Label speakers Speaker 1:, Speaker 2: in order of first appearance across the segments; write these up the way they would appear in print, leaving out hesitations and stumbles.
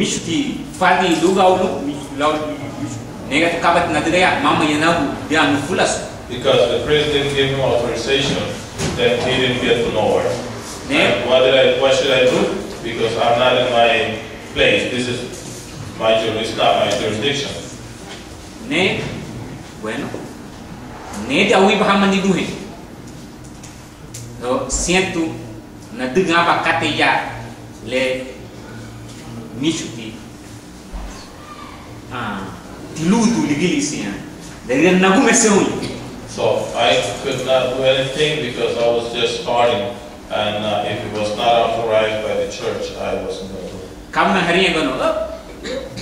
Speaker 1: Mishuti Fadi Lugaulu, Negative Kabat Nadrea, Mama Yanabu, they are Nufulas.
Speaker 2: Because the priest didn't give him authorization, then he didn't get to nowhere. And what should I do? Because I'm not in my place. This is my jurisdiction, not my jurisdiction.
Speaker 1: Ne, bueno, ne de aui bahamani duhe. So siento na dengar apa kata ya le Mishuti. Tiludu ligilisi ya. Dari nagu meseun.
Speaker 2: So I could not do anything because I was just starting, and if it was not authorized by the church, I wasn't going to do it.
Speaker 1: Kamu hari yang gono,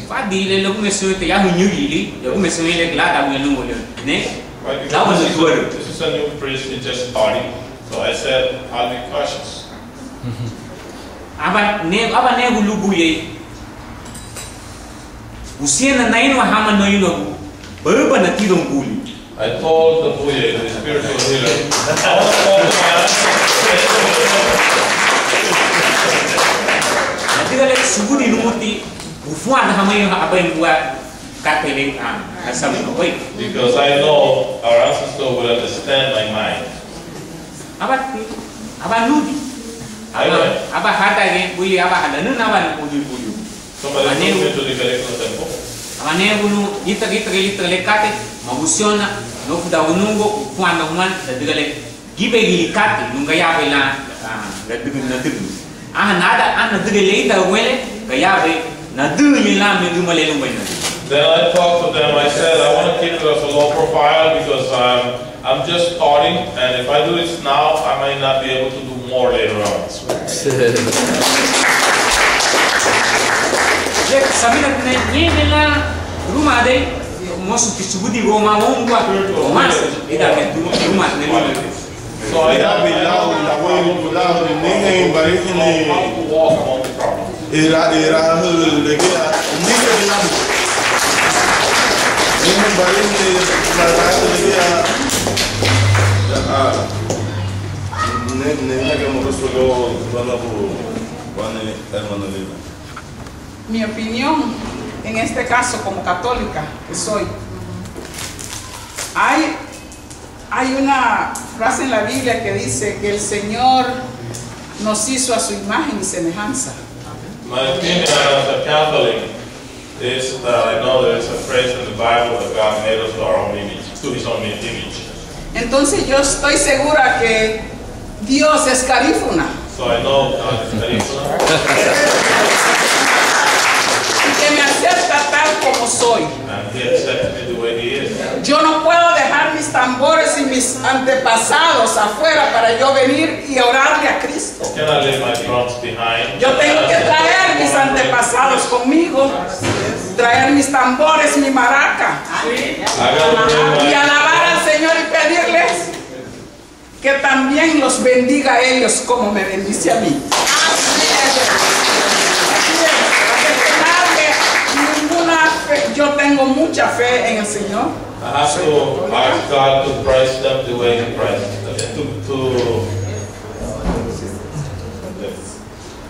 Speaker 1: fadi le lagu mesuai te ya hunyuli, lagu mesuai le glada bu yang nunggu le, ne? That was a good.
Speaker 2: This is a new priest, he's just starting, so I said I'll be cautious.
Speaker 1: Aba ne gulu bu ye, usia na nain wahama no yuno, baru na tidong guli.
Speaker 2: I told the Buye, the spiritual healer,
Speaker 1: Nanti subuh di numuti, bufuan hamai apa yang buat kateling asam koi.
Speaker 2: Because I know our ancestor will understand my mind.
Speaker 1: Apa nudi, apa hata ni Buye apa ada nunawan buyu.
Speaker 2: Somebody took me to the Galeko temple.
Speaker 1: Ane bunu kita lekate mabusiona no fuda unungo kuanda human da digale gibe gilikate nunga yabe la na dugu nada digale da wele ga yabe na dugu la me dumale lumena.
Speaker 2: Then I talked to them. I said I want to keep it as a low profile because I'm just starting, and if I do this now, I might not be able to do more later on.
Speaker 1: Sabina ni nela rumah deh, masuk ke subudi Roma buat Roma, tidak ke rumah nela.
Speaker 2: So I have been
Speaker 3: era
Speaker 4: Mi opinión en este caso como católica que soy, hay una frase en la Biblia que dice que el Señor nos hizo a su imagen y semejanza.
Speaker 2: My opinion as a Catholic is that I know there is a phrase in the Bible that God made us to our own image, to His own image.
Speaker 4: Entonces yo estoy segura que Dios es carífuna.
Speaker 2: So I know God is carífuna.
Speaker 4: Que me acepta tal como soy.
Speaker 2: And He accepted me the way He is.
Speaker 4: Yo no puedo dejar mis tambores y mis antepasados afuera para yo venir y orarle a Cristo.
Speaker 2: I cannot leave my drums behind.
Speaker 4: Yo tengo que traer mis antepasados conmigo, traer mis tambores, mi maraca, y alabar al Señor y pedirles que también los bendiga a ellos como me bendice a mí. Yo tengo mucha fe en el Señor.
Speaker 2: I have to ask God to praise them the way He praised them,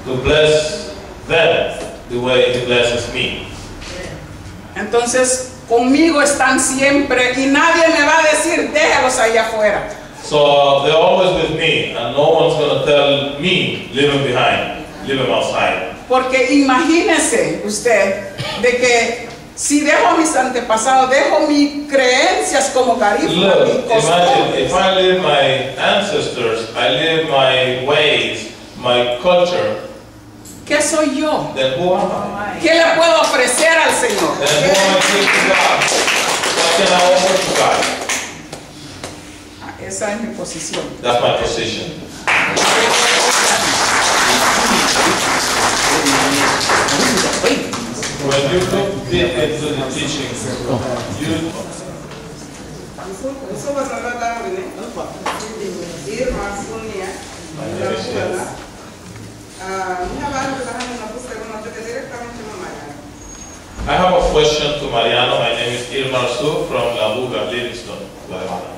Speaker 2: to bless them the way He blesses me.
Speaker 4: Entonces, conmigo están siempre y nadie me va a decir, déjalos allá afuera.
Speaker 2: So they're always with me, and no one's going to tell me, leave them behind, leave them outside.
Speaker 4: Porque imagínese usted de que si dejo mis antepasados, dejo mis creencias como carífuna.
Speaker 2: Look, imagine if I leave my ancestors, I leave my ways, my culture.
Speaker 4: ¿Qué soy yo?
Speaker 2: Then who am I?
Speaker 4: ¿Qué le puedo ofrecer al Señor?
Speaker 2: Then who am I to give to God? What can I offer to God?
Speaker 4: Esa es mi posición.
Speaker 2: That's my position. When you look deep into the teaching, you I have a question to Mariano. My name is Irma Su from La Buga, Livingston, Guatemala.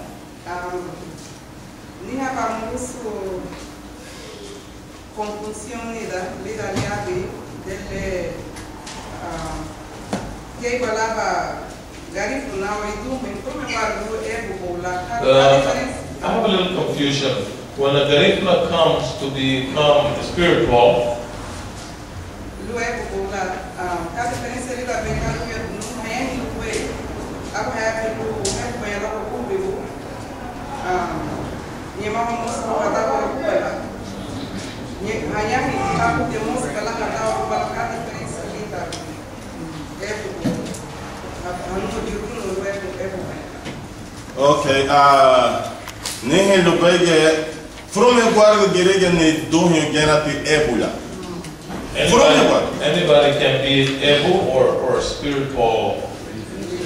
Speaker 2: I have a little confusion. When a garifuna comes to become spiritual,
Speaker 3: okay, nehe lubege from a guarda gerege ne dohyo genati ebula.
Speaker 2: anybody can be able or a spiritual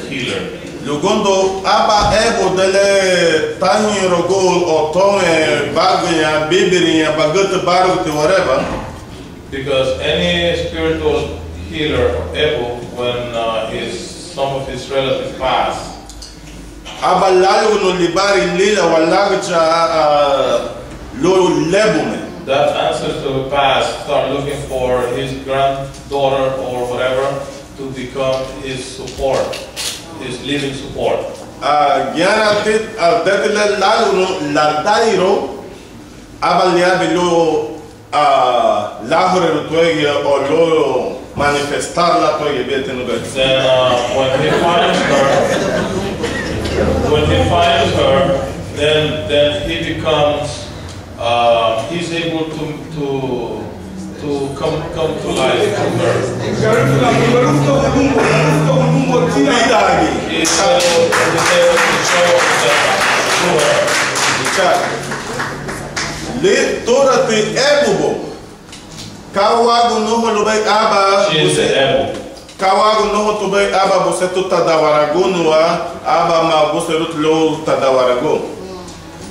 Speaker 2: healer.
Speaker 3: Lugondo aba ebo dele tahi rogo otome bagya bibiria bagut barut whatever.
Speaker 2: Because any spiritual healer able when some of his relatives pass.
Speaker 3: Aba lalu no libari lila walagcha lo lebume.
Speaker 2: That ancestor past start looking for his granddaughter or whatever to become his support, his living support.
Speaker 3: Gyanatit detle lalu no lantairo aba liabilo lahore no toege o lo manifestar la toege betenu bet.
Speaker 2: Then when he finds her, then he becomes he's able to come to life through her. He's able to show himself through her.
Speaker 3: Le torate ebubo kawagu noho lobe aba
Speaker 2: She is the able.
Speaker 3: kawagu noho tobe aba bosetu tadawaragunua aba ma boserut lo tadawarago.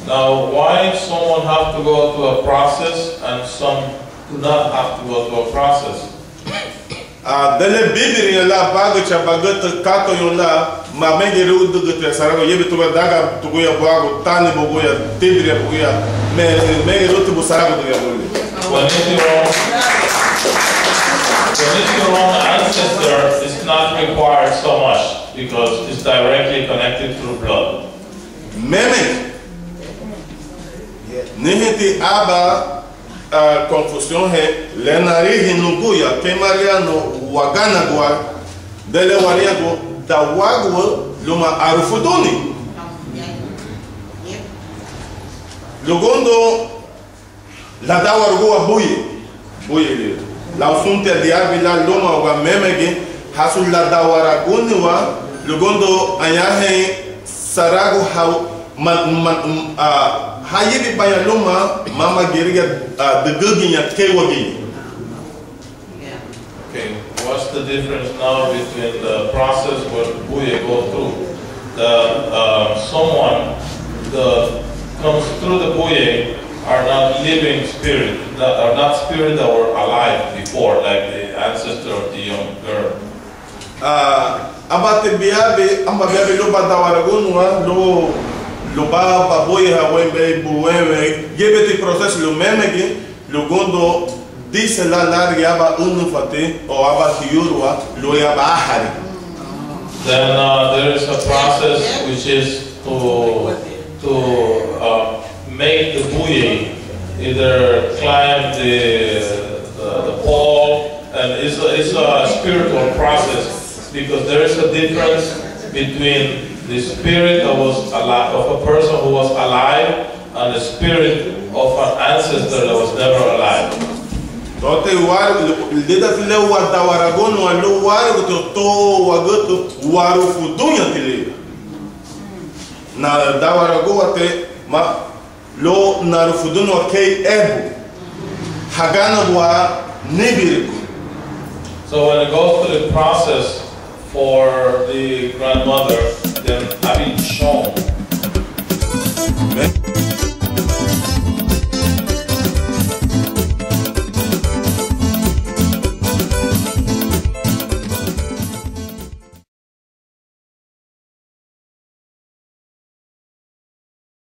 Speaker 2: Now, why someone have to go through a process and some do not have to go through a process?
Speaker 3: Dele bibiri la bagucha bagut kato yola ma mengeru dugut sarago yebi tuba daga tuguya bago tani boguya tibri boguya mengeru tubu sarago duya boli.
Speaker 2: When it's your own ancestor, it's not required so much because it's directly connected through blood.
Speaker 3: Meme nihiti aba confusion he lenari hinuguya ke mariano wagana gwa dele wariago da wagwo luma arufudoni lugondo la da wargo buye le la usunte diabi la luma wa memege hasul la da waragoni wa lugondo ayahe sarago hayibi bayaluma mama geriga the gugin at kewagi.
Speaker 2: Okay, what's the difference now between the process what Buye go through? Someone that comes through the Buye are not living spirit, that are not spirit that were alive before, like the ancestor of the young girl.
Speaker 3: Abate biabe amba biabe lo badawaragunwa lo ba boye ha wembe buwewe gebeti processo lo memegi lo gondo dice la larga aba unufate o aba hiurwa lo yaba ahari.
Speaker 2: Then there is a process which is to make the buoy either climb the pole, and it's a spiritual process because there is a difference between the spirit that was alive, of a person who was alive, and the spirit of an ancestor that was never alive.
Speaker 3: Tote waru lida tile wadawaragono alo waru to wagoto waru fudunya tile. Na dawarago wate ma lo na fuduno kei ebu hagana wa nibiriku.
Speaker 2: So when it goes through the process for the grandmother,